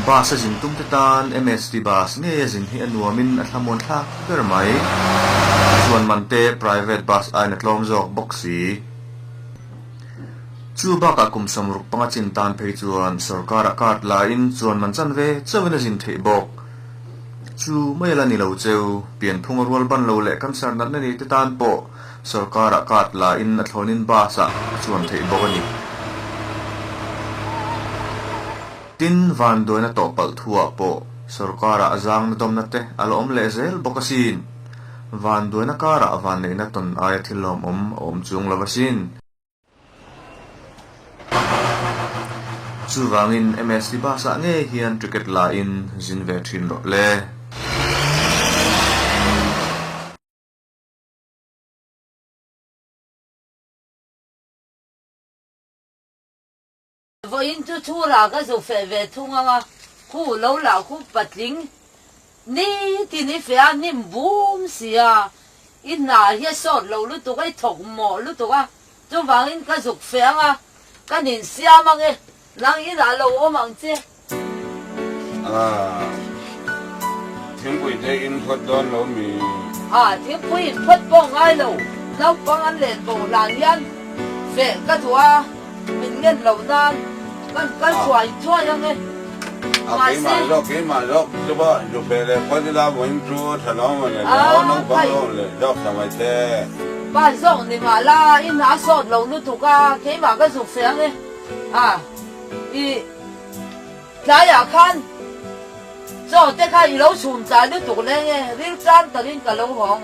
bas a jing tum te tan MST bas nge jing hi anuamin a thlamon thak ber mai chuan mante private bus ai na tlom jok boxi chu baka kum samruk panga chin tan phei chuan sarkar a kat la in chuan man chan ve chawin a jin thei bok chu mai la ni lo cheu pian phung rual ban lo le kan sar na ni te tan po sarkar a kat la in a thlonin basa chuan thei bok ani tin van doina topal thua po sarkara azang na dom na te alom le zel bokasin van doina kara van nei na ton aya thilom om chung lavasin chuwangin MST basa nge hian cricket la in zin ve thin ro le Voi into thura ka zo fe ve thunga nga khu lo la khu patling ni ti ni fe a nim bum sia in na hi so lo lu tu kai thok mo lu tu ka chu wang in ka zuk fe nga ka nin sia ma nge lang in a lo o mang che thiên quỷ thế in phật đón lo mi thiên quỷ phật bong ai lo lâu bong ăn lên bong lang yan fe ka thua mình nghe lâu nan kan xoay xoay yang ấy cái mà đó chứ bao chụp về là có đi làm vẫn chưa thành nó mà này nó có rồi đó là vậy thế ba rong thì mà la in há sọt lâu lúc tụ ca cái mà cái dục phèn ấy đi trái à khăn cho thế khai lâu chùm trái lúc tụ lên nghe riêng chan tờ riêng cả lâu hỏng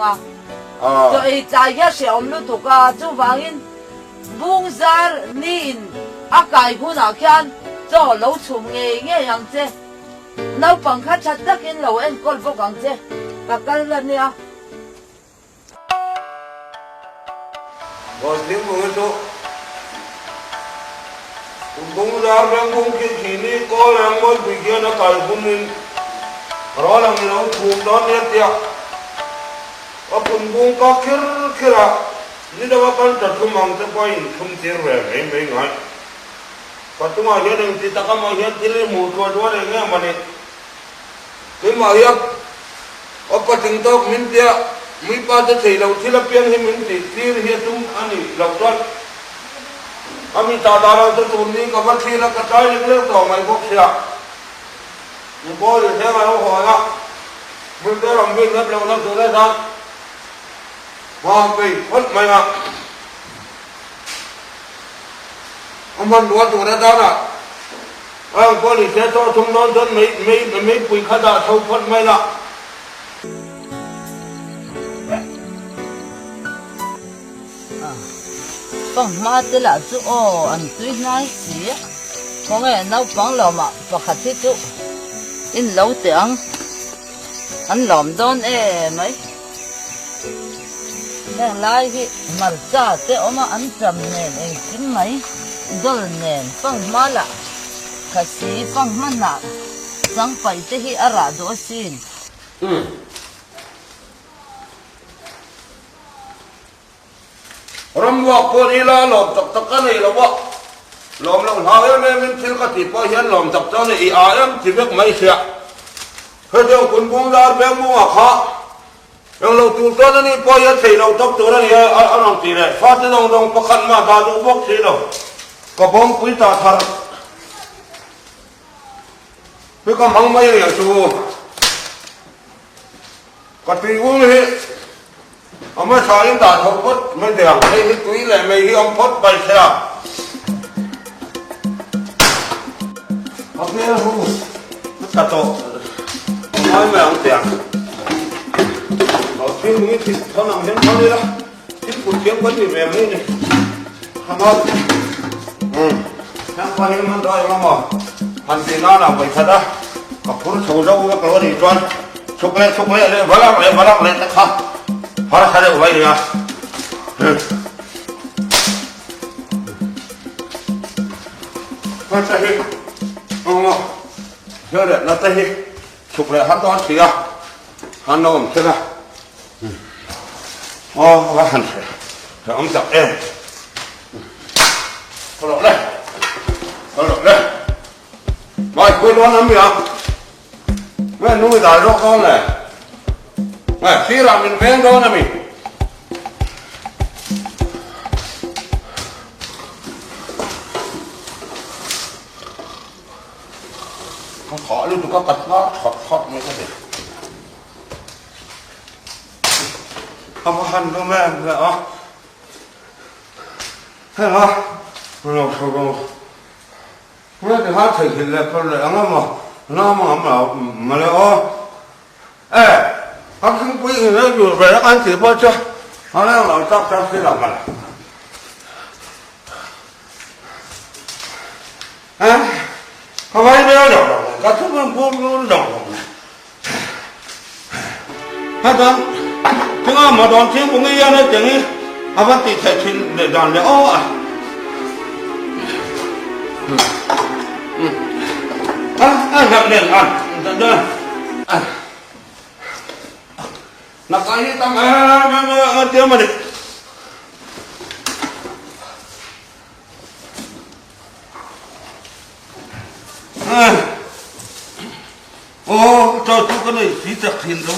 rồi trái cái sẹo lúc tụ ca chú vàng in buông ra nín cái khu nào khan cho lâu chùm nghe yang thế lâu bằng khát chặt tất in lâu em con vô càng thế và cái lần này rồi tiếng của tôi cũng ra rằng cũng cái gì đi có làm một việc kia nó cài cũng nên rồi là người nó thuộc đó nhất tiệt và cũng có kia ni đâu có con trật mang tới quay không tiền về mấy ngày và tôi mà hiện đang thì ta có mà hiện thì lấy một tua này nghe mà này cái mà hiện ở cái trình độ mình thì mình bao giờ thấy đâu thì là biến thì mình thì hiện chúng anh ấy lâu rồi anh ấy ta đâu tôi tụi mình có vật thì là cái trái những cái đồ mày bốc xịa mình có được thế mà nó hỏi á mình tới làm việc rất lâu nó từ đây ra mà bị mất mày à ông bạn đuổi tụi nó ra có lý thế cho chúng nó rất mấy quỷ khát đã thâu mất mày là bằng ma thế là chú anh tuy nói gì có nghe nấu bằng lò mà và khát thế chú in lâu tiếng anh làm đón mấy đang lại cái mặt cha thế mà anh trầm nền chính mấy đôi nền phăng má lạ khát sĩ phăng má nạ sáng phải thế hi ara đó xin Ramwa ko nila lom tak kan ni lawa lom long ha men thil ka ti po hian lom tak chon ni am ti bek mai sia he jo kun bung dar be mu a kha yang lo tu ton ni po ya thei lo tak tu ni a long ti le fa te dong dong pakhat ma ba lu bok si lo ka bom pui ta thar pe ka mang mai ya chu ka ti u hi ông sao chúng ta không phốt mấy tiền hay cái túi này mấy ông phốt bay xe ok không tất cả nói mấy ông tiền ở phía núi thì có nằm đến thôi đi đó ít cuộc chiến vẫn bị về mấy này không không đang qua hiện tại mà hành trình nó là vậy thật đó có phun sầu dâu cái lối đi tròn chụp lên vỡ lắc lên tất cả hóa ra được vậy đi à con tay ông nhớ được nó tay chụp lại hắn đó thì à hắn đâu thế nào và hắn phải ông tập em có lỗi đây rồi quên đó lắm miệng mẹ nuôi đại rõ con này mẹ xí làm mình ven đó nè mình không khó luôn tụi có cật nó khó mới có thể không có hành đâu mẹ đó hay hả rồi mẹ thì hát thầy thì là con lại ăn nó mà lại ê hắn không quý người nó vừa về nó ăn thì bao chưa hắn đang làm chắc chắn sẽ làm mà không phải bây giờ các thứ nó buông đồng hát đó chứ mà đòn tiếng của người nó chẳng vẫn thì thầy xin để đòn để nằm liền ăn đơn nằm cái tăng tiếng mà đi ô cho chú cái này phí thực hiện đâu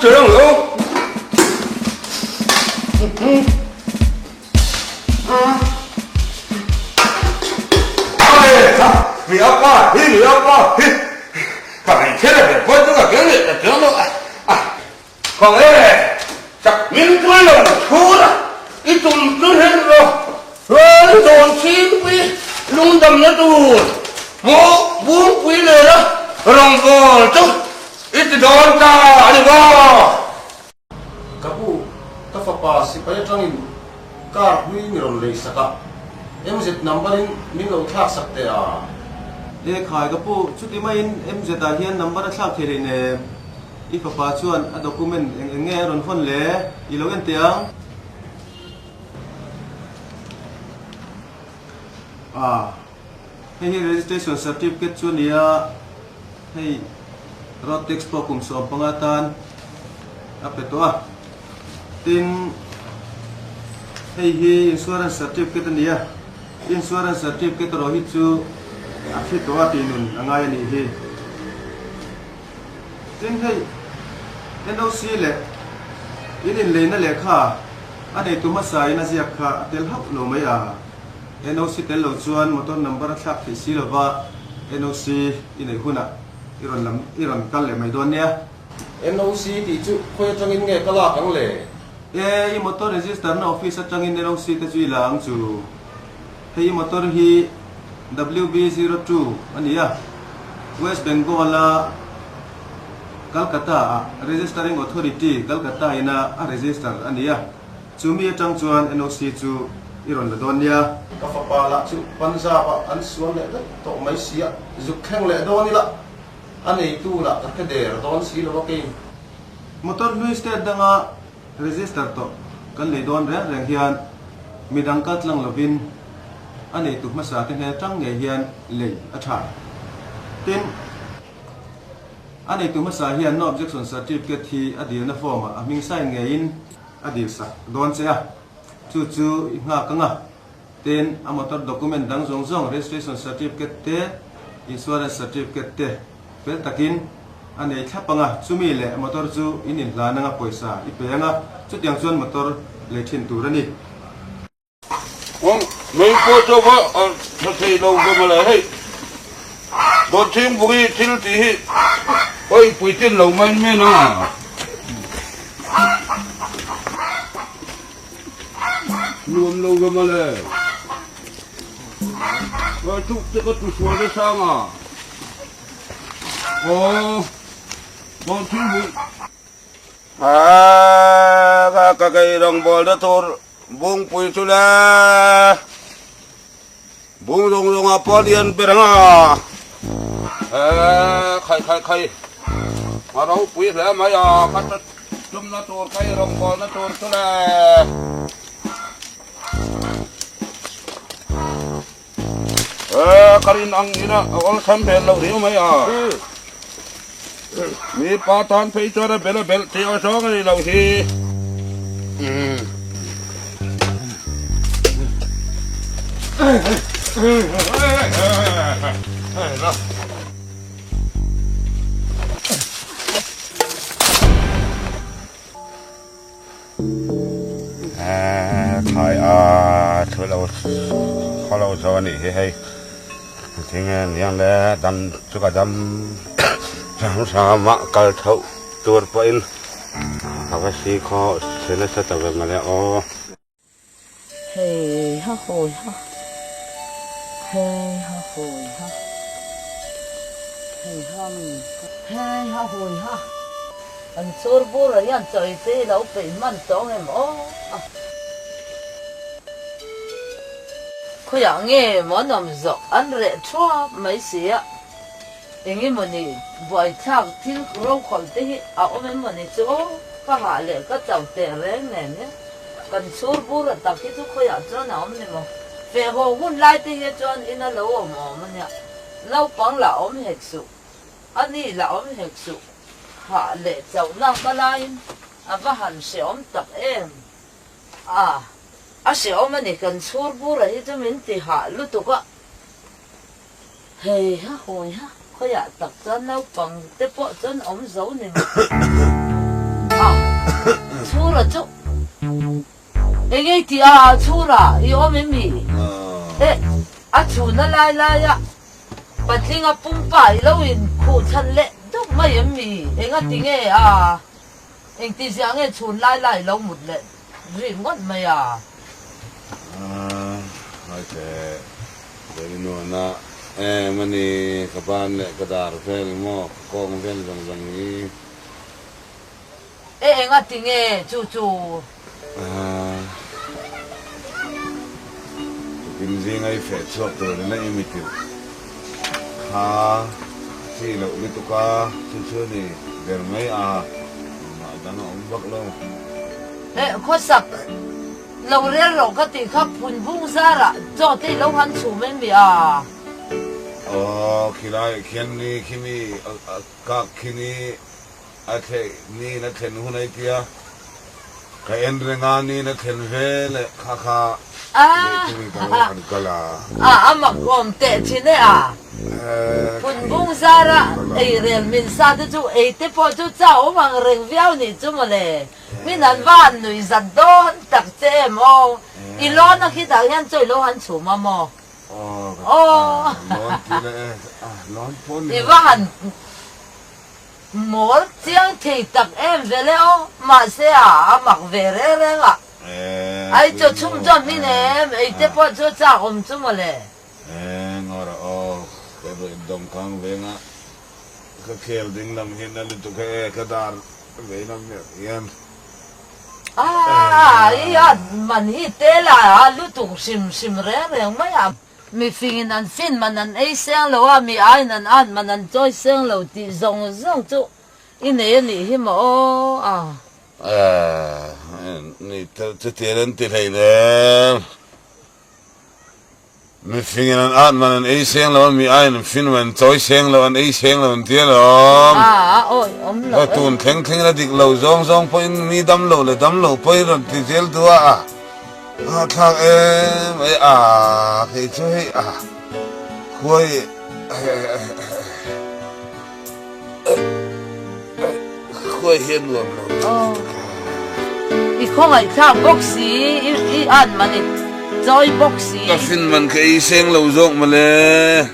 trời ơi không vì ốc quá vì ốc quá cả này thế là để quên tất cả cái này là tiếng đâu còn ê chắc miếng túi là thua đó ít tuần cứ hết rồi dồn chín quý lung đầm nó tù vô buông quý này đó rồng vô chút ít đòn ta đi vào kapu tafapa si paya trangin car hui ngiron lei saka MZ numberin min lo thak sakte a le khai kapu chuti mai MZ a hian number a thak thele ne I papa chuan a document enge ron phone le I lo en tiang hei registration certificate chuan nia hei road tax po kum som pangatan apetoa tin hei hi insurance certificate ania insurance certificate ro hi chu apetoa tinun angai ni hi tin hei NOC le in le na le kha ane tu masai na ziak kha tel hap lo mai a NOC tel lo chuan motor number thak thi si lova NOC inei huna iron kal le mai don nia NOC ti chu khoi changin nge kala kang le I motor register na office atangin NOC te chu ilang chu hei motor hi WB02 ania West Bengal la Calcutta registering authority Calcutta ina a register ania chumi atang chuan NOC chu iron la don nia ka fa pa la chu Punjab an suan le to mai sia zu kheng le don la anei tu la ka der don si lo ke motor new state danga register to kan le don re reng hian midang kat lang lovin anei tu masa ten he tang nge hian le a tha tin anei tu masa hian no objection certificate hi adil na form a ming sai nge in adil sa don che a chu chu nga kanga ten a motor document dang zong zong registration certificate te insurance certificate te pel takin ane thapanga chumi le motor chu inin la nanga poisa ipeanga chutiang chuan motor le thin turani mấy cô cho vợ thật thì đâu cơ mà lại hay đồn chim bùi chim tí ôi bùi chim lâu mấy mấy nào luôn lâu cơ mà lại rồi chúc cho có tụi xuống đây sao mà đồn chim bùi cái đồng bò đó thôi bung pui sula bung dong apa dian peranga khai marau pui la maya kat tum na tur kai rong bol na tur sula karin ang ina all tham bel lo riu mai à mi pa tan phei cho ra bel bel ti o so ngai lo hi thải thôi lâu khó lâu cho anh ấy hay thì nghe nhang lẽ đâm cho cả đâm chẳng sao mà cả thâu tuột bên học sĩ khó sẽ là sẽ tập về mà lẽ ô hey ha hồi ha hey ha hồi ha hey ha hồi ha anh sốt bố rồi anh chơi thế đâu bị man tông em ô khối ăn nghe món nằm dọc ăn rẻ chua mấy xí á nghe mà nè vội thang thiên rau khỏi thế à ôm mà nè chỗ các hạ lệ các cháu tè rén này nhé cần sốt bố rồi tập cái chỗ khối ăn cho nào mà nè mà về hồ hun lại thế cho anh nó lâu mà nè lâu bằng là ôm hết sụp anh đi là ôm hết sụp hạ lệ cháu năng ba lai và hẳn sẽ ôm tập em sẽ ôm này cần sốt bố rồi cho mình thì hạ lúc tụi có hey ha hồi ha khối ạ tập cho lâu bằng tế bộ chân ống dấu này chú là chú anh ấy thì chú là yêu ôm em mì chú nó lai lai bà tiếng bung bài lâu in khổ thân lệ đâu mà em mì anh tiếng nghe anh tí sáng nghe chú lai lai lâu một lệ riêng ngót mày ok jadi nuna mani kapan le kadar fel mo kong fel dong ni anh tiếng nghe chú Pinjing ay fet shop to na imitil ha si lo lito ka chuchu ni dermay dana umbak lo khó sập lâu re lâu cái tiếng khắp phun vung ra là cho tới lâu hắn chủ mình bị kilai kini ka kini ate ni na ten hunay tia ka endrenga ni na ten vele kaka mặc gồm tệ chứ đấy phun vung ra là rèn mình sa tới chú tới po chú cháu bằng rèn véo này chú mà lệ mình ăn van nuôi giặt đồ đặc chế mò lo nó khi ta nhân chơi lâu hắn chủ mà mò thì van mỗi tiếng thì tập em về leo mà sẽ mặc về re re ai cho chung cho mình em tới po chú cháu ôm chú mà lệ ngora cái đội đồng khang về ngã cái khéo đinh làm hiện nay tụi cái đar về làm việc yên man hi te la lu tu sim re re mai mi phing an fin man an ei sang lo mi ai nan an man an choi sang lo ti zong zong chu in ni hi mo ni te ren te hay le mi phing an man an ei sang lo mi ai an fin man choi sang lo an ei sang lo ti lo ôi lo tun theng theng la dik lo zong zong point mi dam lo le dam lo point ron ti zel tua thang em ấy thì chơi khui khui hiền luôn i không ai tham bốc xí i ăn mà đi chơi bốc xí cái phim mình cái sen lâu rộng mà le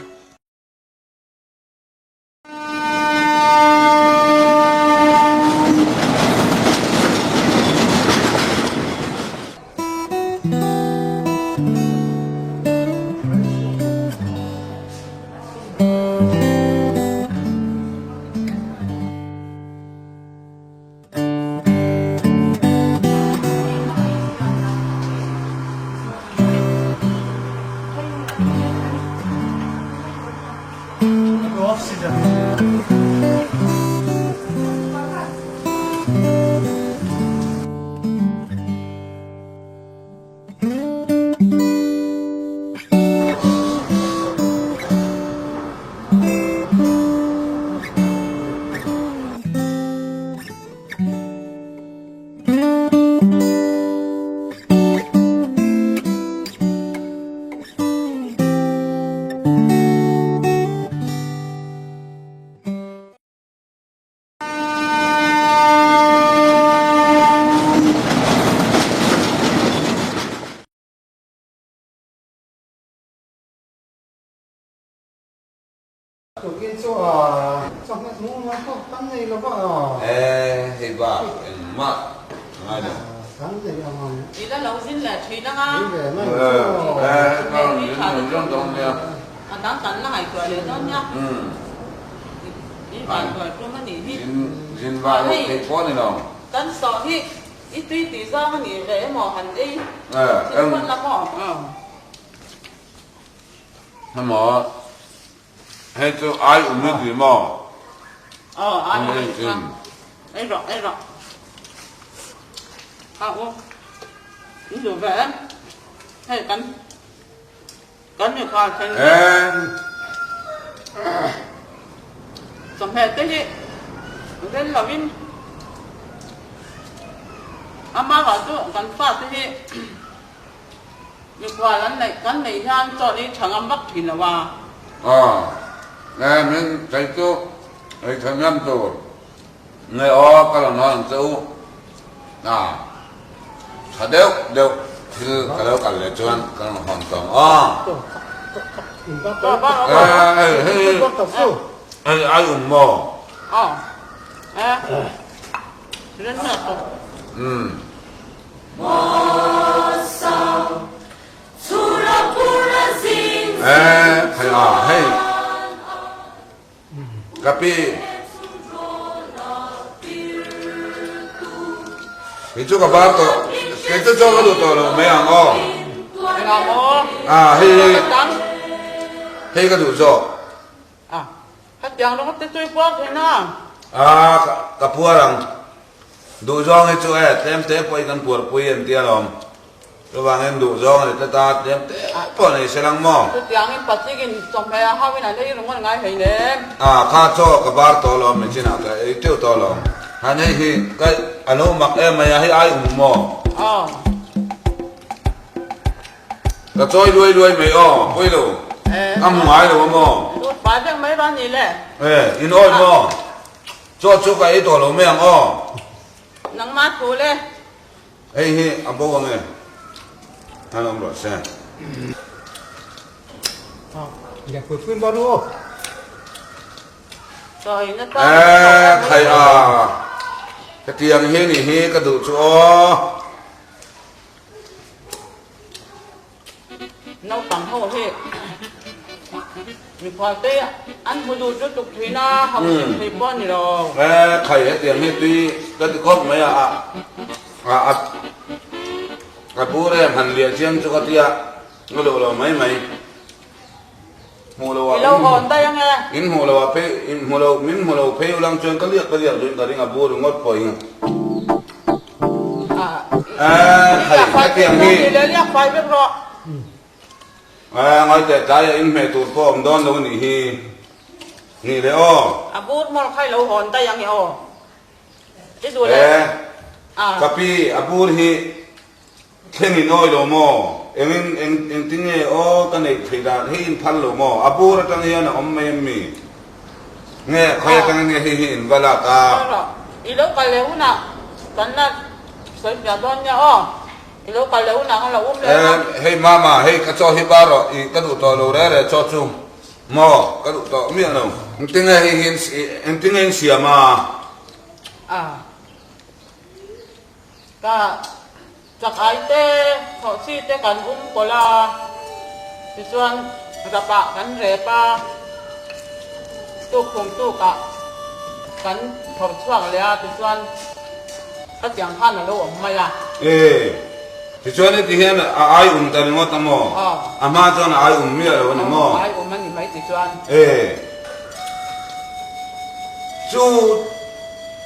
ตั้งใจเราก็ เฮ้ยบ้ามาง่ายเลย ตั้งใจเอามา 你的楼心来吹的啊， นี่แหละนั่น ก็เรื่องตรงเนี้ย 啊，当等那还过来的呢，你把过来做么你去， สินว่าเราติดป้อนนี่เนาะ 等少去，一堆地上你来么很的， เอ็ม 问了么， ให้หมอให้เจ้าไอ้อุ่นไม่ดีมั้ง 哦，啊，哎热哎热，啊我，你做饭，ให้กันอยู่ค่ะเช่น สมเหตุที่เล่นเราวินอามาก็ตัวกันฟาดที่มีกว่านั้นในกันในย่านตอนนี้ทางอัมบักถิ่นละว่า มันใจตัวไอ้ทำยันตัวในออกก็นอนตัวถ้าเดี๋ยวที่ก็แล้วกันเลยจวนกันห้องตองก็บ้า ก็ต่อสู้ ไอ้อุ่นมั้ง อ๋อเล่นหนักตัว ให้กะปิพี่จุกบ้าตัวแกจะจอกดูตัวเราไม่อ่ะอ๋อ ไม่เอาโอ้ ให้ก็ดูจอก ถ้าอย่างเราก็จะช่วยพวกเลยนะ กับพวกเราดูจอกให้ช่วยเต็มไปกันปวดปุยอันเดียวเราระหว่างนั้นดูจอกเลยตาเต็มปวดในเสลังหม้อ ถ้าอย่างนี้ปัจจุบันสมเหตุห้าวินาทีรู้ว่าไงเห็นเนี่ย ข้าจอกกับบ้าตัวเราไม่ใช่นะแต่เที่ยวตัวเราฮันนี่คือก็อนุมักไม่ให้ไอ้อุ่นหม้อก็ช่วยรวยไม่อ้อปุยดูหมายหรือว่าหม้อ ไปจังไม่บ้านนี่แหละ อินโอยหม้อจอดชุกไอ้ตัวเราไม่อ่ะอ้อ นังมาถูเลย อันบอกว่าไงฮัลโหลบอสเซ่ อยากคุยฟื้นบ้ารู้ ใช่นะตา ใครกระเทียมนี่กระดูกชัว น้องต่างเขาที่มีความเตี้ยอันมาดูจุดตุกทีน่าทำสิ่งที่ป้อนนี่เรา ใครกระเทียมตีกระดูกครบไหมกระปูเร่หันเลียเชียงจุกเตียก็ดูเราไหมหัวเรา เราก่อนได้ยังไง อินหัวเราเพ่อินหัวเรามินหัวเราเพ่ลังจนก็เรียกจนตอนนี้กระปูงดปล่อยใครกระเทียมนี่ เรียกไฟเป็นรอ ngay tại trái in mẹ tụt phong đón đâu nỉ đấy ô บูดมอลไข่เราหอนได้ยังไงอ๋อที่ดูเลย capi abur hi khengi noi lo mo en tinge o kan nei phida hi in phal lo mo abur tang hian om me mi nge khoya tang nge hi in bala ka อีลูกไปเร็วนะตอนนั้นสวยจังตอนนี้อ๋ออีลูกไปเร็วนะเขาเราอุ้มเลย hey mama hey ka cho hi baro i ka du to lo re cho chu mo ka du to mi no tinge hi en tinge siama ก็จากไอเต้ขอชีเต้กันอุ้มโคลาที่ส่วนระปะกันเรปะตู้คงตู้กะกันถอดช่วงเลยที่ส่วนก็เสียงท่านน่ะรู้ไม่ละ ที่ชวนนี่ที่เห็นaiแต่งดตั้งโมอามาจวนaiมีอะไรวะนี่โม ไอ้อุ้มมันนี่ไม่ที่ส่วน จู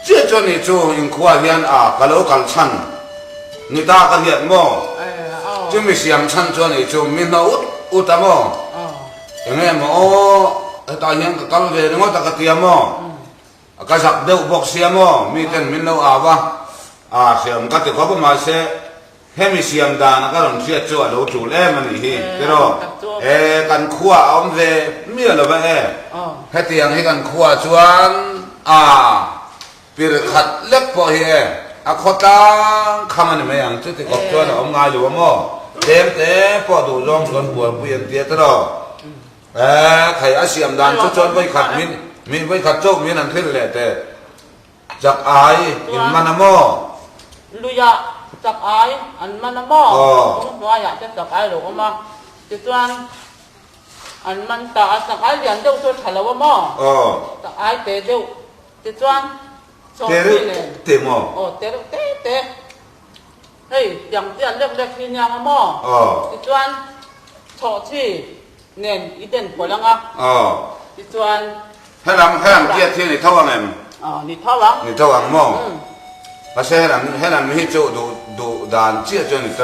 เจ้าจวนนี่จูอินขวาเฮียนกะโลกันชันนี่ตากันเฮียนโมจูมีเสียงชันจวนนี่จูมีนาอุตตั้งโมอย่างเงี้ยโมตาเฮียนกะโลเวรงดตะกะเตียโมกะสักเดือบบอกเสียโมมีแต่มีนาอาวะเสียงกะติขบมาเสเฮมิเสียงดานก็ต้องเสียจั่วเราจูเล่มันนี่แต่เรากันขวาอมเวมีอะไรบ้างให้เตียงให้กันขวาชวนปีรขัดเล็บพอเฮขอตังคำมันไม่ยังจุดที่กบชวนอมงานอยู่ว่ามั่วเต็มพอดูร้องชวนปวดเปลี่ยนเตี้ยตลอดใครอาเสียมดานชวนไปขัดมิน mi với khát chốc mi nằm thiên lệ tệ chắc ai in mà nằm mò lui ya chắc ai anh mà nằm mò không nói ya chắc ai rồi mà thì toàn anh mình ta chắc ai liền đâu tôi thay lâu mà chắc ai tệ đâu thì toàn tệ mò tệ hey chẳng tiền được thì nhà mà mò thì toàn thọ chi nên ý định của lăng á thì toàn hay làm kia thiên này thâu anh em đi thâu anh mò và sẽ làm hết chỗ đủ đàn chia cho người ta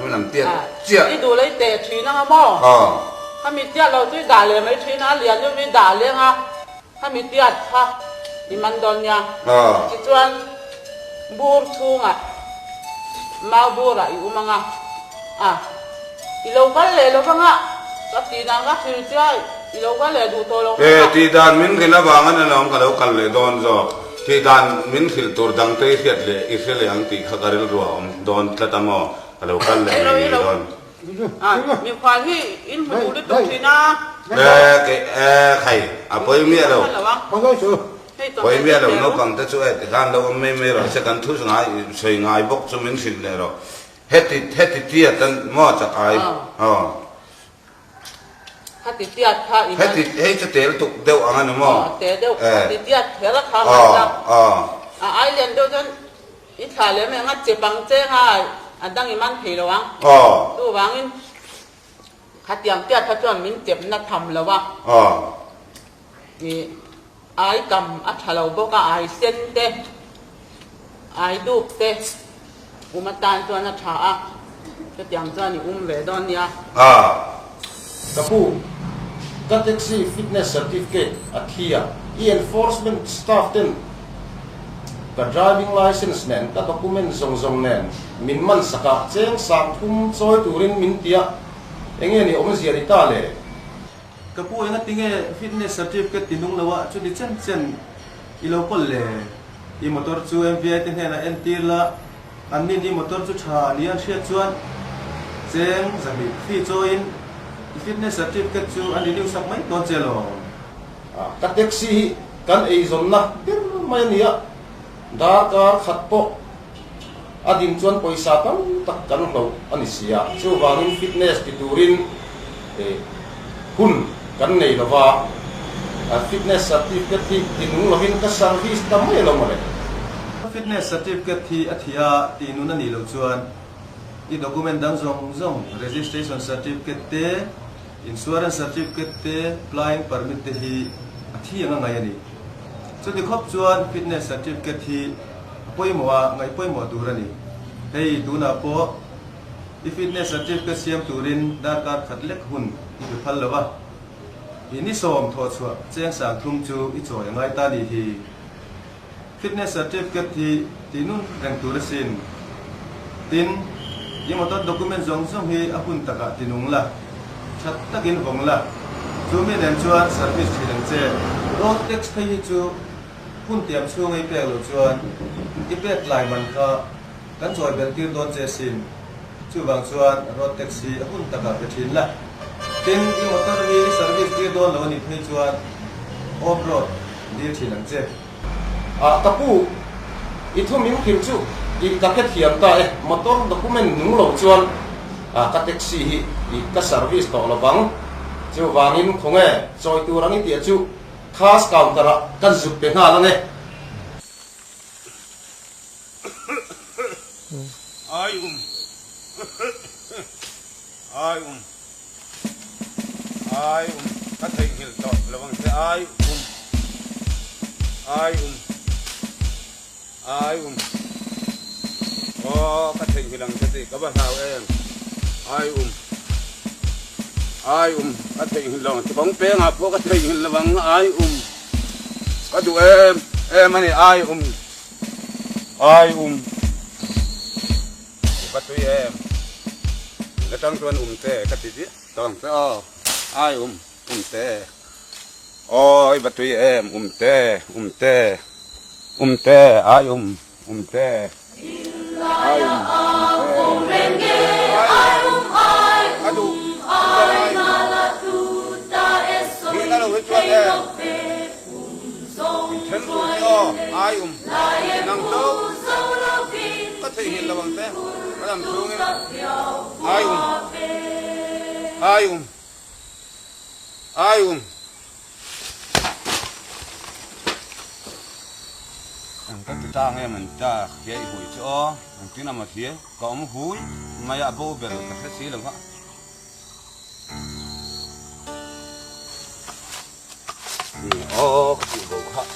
mình làm tiền chia đi đủ lấy tệ thủy năng á mòถ้ามีเตี้ยเราด้วยด่าเลยไม่ใช่นะเรียนด้วยไม่ด่าเลยฮะถ้ามีเตี้ยถ้ามีมันโดนยังส่วนบูรทุ่งอ่ะมาบูรอ่ะอยู่มั้งอ่ะอีเราก็เลยเราก็งะก็ตีนังก็คือใช่อีเราก็เลยดูตัวเราตีดานมิ้นขึ้นแล้วบางอันนั้นเราก็เรากันเลยโดนจ้ะตีดานมิ้นขึ้นตัวดังเตยเสียดเลยอิสราเอลยังตีขการรัวโดนตะตะมอเรากันเลยโดนมีความที่อินหูด้วยตัวทีนะใครไปเมียเราไปเมียเราเรากันแต่ช่วยการเราไม่เราจะกันทุกสิ่งสวยงามบกสมินสิเลยเราเฮ็ดเตี้ยตันมอจากไอเฮ็ดเตี้ยถ้าเฮ็ดจะเตี้ยตุกเดียวอันนั้นมอเตี้ยเดียวเตี้ยเท่าทำอะไรไอเรียนเดียวจนอิสราเอลไม่งั้นจะบังเจ้าอันตั้งอีมันผีระวังดูวังอินขัดยังเตี้ยถ้าจวนมินเจ็บนักทำแล้ววะนี่ไอ้กำอัฐเราบอกว่าไอ้เส้นเตะไอ้ดูเตะอุมาตานตัวนักข่าจะยังจวนนี่เวดอนเนี่ยกระปูกัตเท็กซี่ฟิตเนสเซอร์ติฟิเคตอัฐิยาenforcement staff เต็มกับ driving license เนี่ยกับ document ส่งเนี่ยมินมันสักเจ้งสังทุ่มซอยตูรินมินเตียเองนี่อมเสียดิตาเลยกับผู้ยังติงfitness certificate ตินุ่งแล้วว่าชุดดิเช่นอีโลกเลยอีมอเตอร์จู MVI ติงเฮนะ NT ละอันนี้อีมอเตอร์จูชาเลียนเชียจวนเจ้งจะมีฟีโจอิน fitness certificate จูอันนี้นิวสักไหมตอนเจลกับแท็กซี่กันไอ้ส่วนนะเป็นไม่เนี่ยดาร์ขัดปกอดีตชวนไปสาตันตักกันเราอันนี้เสียช่วงวันฟิตเนสที่ดูรินหุ่นกันในละว่าฟิตเนสสัตว์ที่ที่นุ่งเราเห็นก็สั่งที่ทำไม่ลงมาเลยฟิตเนสสัตว์ที่อัธยาที่นุ่งนั่นนี่เราชวนอีด็อกิเมนต์ดังซง registration certificate เต insurance certificate เต flying permit เตที่อัธยาง่ายนี่ส่วนที่ครบชวน fitness certificate ที่ป่วยมัวไงป่วยมัวดูรันนี่เฮ้ยดูน่ะพออี fitness certificate เสียมตูรินดาการขัดเล็กหุ่นอีกพันแล้ววะอีนี่ส่งทอดชัวเจ้งสั่งทุ่มจูอีจ่อยง่ายตาดีที่ fitness certificate ที่นู่นแรงตูรสินตินยังมาตัด document ส่งให้อาหุ่นตะกะตินุ่งละชัดตะกินฟงละจูมีเดินชวน service ที่ดังเจroad tax ที่จูหุ่นเตรียมช่วงไอ้เป๊กหรือชวนไอ้เป๊กหลายมันก็กันจ่อยเป็นที่โดนเจสินจูบางชวน road taxi หุ่นตะกะไปทิ้งละตินอีมอเตอร์วี service ที่โดนแล้วนี่ให้ชวน off road ดีที่ดังเจตะปูอีทุ่มมิ้งคิวจูอีตะเก็ตเขียนตายมอเตอร์ด็อกิเมนต์นุ่งหลงชวนกับแท็กซี่อีกับ service ต่อระวังจูวางินคงจอยตัวรังนี่เตียจูคาสกาวน์ตระกันจุดเป็นหาแล้วเนี่ยไอ้ก็ถึงหิลต่อระวังไอ้โอ้ก็ถึงหิลังสติก็บ้าเท้าเองไอ้ก็ถึงหิลังที่ผมเป้งอ่ะพวกก็ถึงหิลระวังไอ้ก็ดูมันนี่ไอ้ก็ตัวแล้วต้องชวนเตะก็ติดต้องเตะไอ้เตะโอ้ยบัตุยเตะไอ้เตะไอ้ ai nang đâu có thể hiện là bằng thế có làm xuống ai các chú ta nghe mình ta khi hủy chỗ tí nào mà thế có ông húi mà ya bố về được cái xí là vậy cái gì bộ khác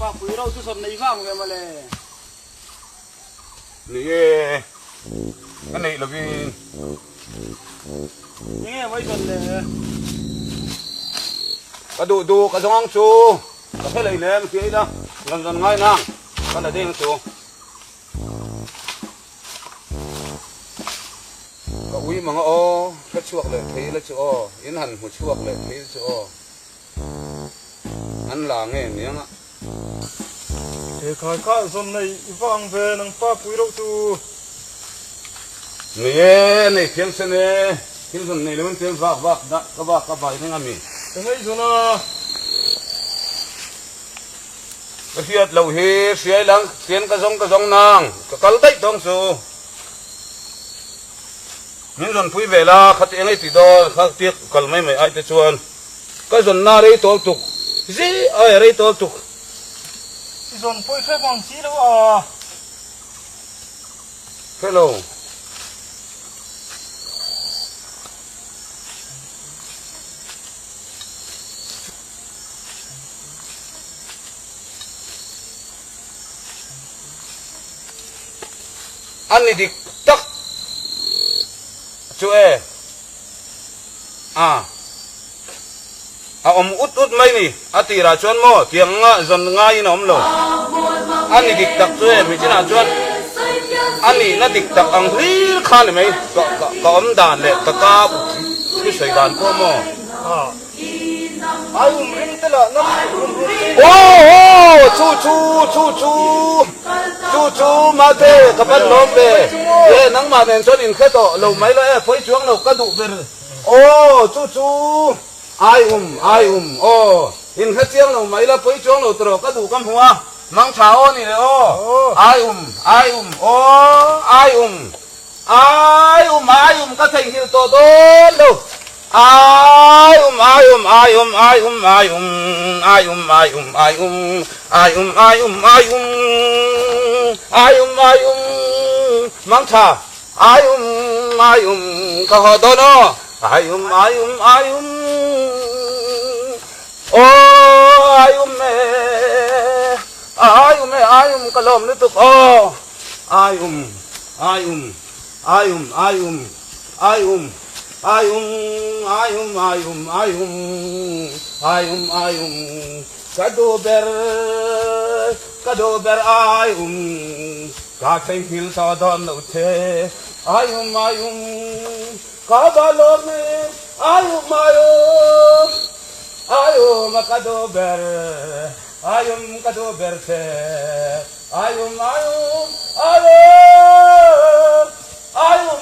pa pui rau tu som nei vang về mà lệ nè cái này là vì nghe mấy tuần lệ cái đồ cái giống chú cái thế này lên kia đó lần ngay nè cái là đen chú cái uy mà ngõ cái chuột lại thấy là chú yến hẳn một chuột lại thấy chú ăn là nghe miếng á thì khai khai som nei vang về nang pa pui rau tu nè này phiên sen này lên phiên vạc đó các bài thế ngắm mi cái này rồi na cái phiết lâu hi xuyên lăng xuyên cái giống nàng cái cắn tách đông số những dần phui về là khát tiếng ấy thì đó khát tiếc còn mấy ai tới chuan cái dần na đấy tổ tục gì ai đấy tổ tục dồn pui phép bằng xí đâu à hello anh đi tắc chú ơi ông út mấy nè tì ra chuan mò tiếng dần ngay nó ông lò anh đi tắc chú ơi mình chỉ là chuan anh đi nó địch tắc ang lý khăn này mấy có ông đàn lệ cả cái sợi đàn của mò ai ring thế là nó chú mà thế các bạn nói về nắng mà nên cho đến khi đó lâu mấy lại phơi chuông lâu cái đủ về chú ai in hết tiếng lâu mấy là phơi chuông lâu từ cái đủ cam hoa mang cháo này ai cái thành hiệu to đâu ai mang trà ai cái họ đó nó ai mẹ cái lồng nó tục ai Kado ber ai ka thành hil sa don lo the ai ka ba lo me ai ma kado ber the ai ayum